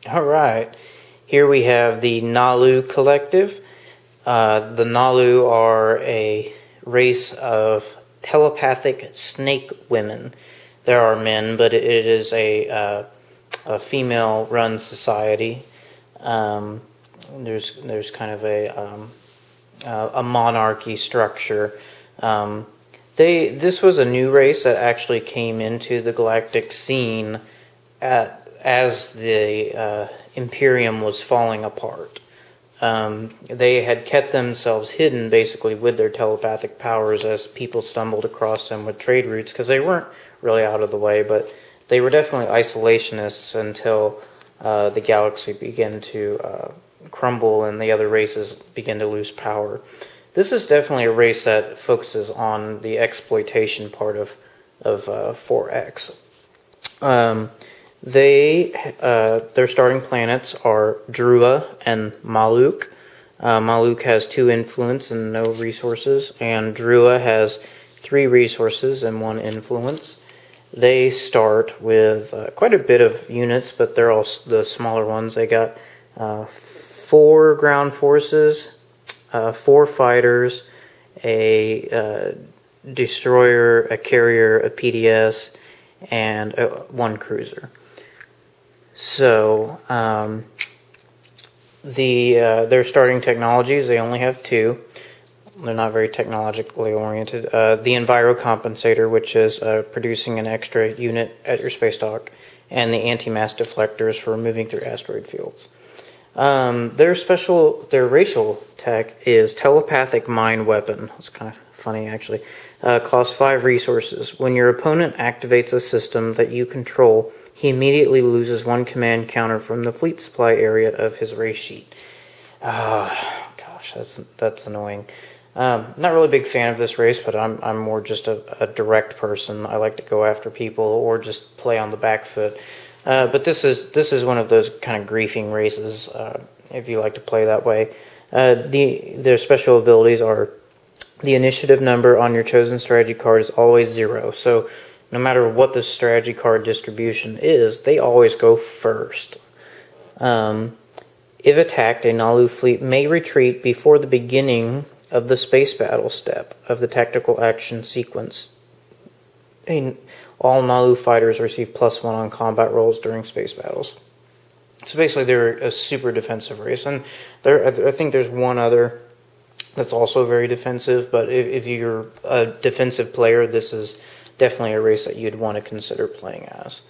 Alright, here we have the Naalu Collective. The Naalu are a race of telepathic snake women. There are men, but it is a female-run society. There's kind of a monarchy structure. This was a new race that actually came into the galactic scene as the Imperium was falling apart. They had kept themselves hidden basically with their telepathic powers as people stumbled across them with trade routes, because they weren't really out of the way, but they were definitely isolationists until the galaxy began to crumble and the other races began to lose power. This is definitely a race that focuses on the exploitation part of 4X. Their starting planets are Drua and Maluk. Maluk has 2 influence and no resources, and Drua has 3 resources and 1 influence. They start with quite a bit of units, but they're all the smaller ones. They got 4 ground forces, 4 fighters, a destroyer, a carrier, a PDS, and 1 cruiser. So their starting technologies, they only have 2. They're not very technologically oriented. The envirocompensator, which is producing an extra unit at your space dock, and the anti-mass deflectors for moving through asteroid fields. Their racial tech is telepathic mind weapon. It's kind of funny, actually. Costs 5 resources. When your opponent activates a system that you control, he immediately loses 1 command counter from the fleet supply area of his race sheet. Gosh, that's annoying. Not really a big fan of this race, but I'm more just a direct person. I like to go after people or just play on the back foot. But this is one of those kind of griefing races, if you like to play that way. Their special abilities are: the initiative number on your chosen strategy card is always 0. So no matter what the strategy card distribution is, they always go first. If attacked, a Naalu fleet may retreat before the beginning of the space battle step of the tactical action sequence. All Naalu fighters receive +1 on combat rolls during space battles. So basically they're a super defensive race. And I think there's one other that's also very defensive, but if you're a defensive player, this is definitely a race that you'd want to consider playing as.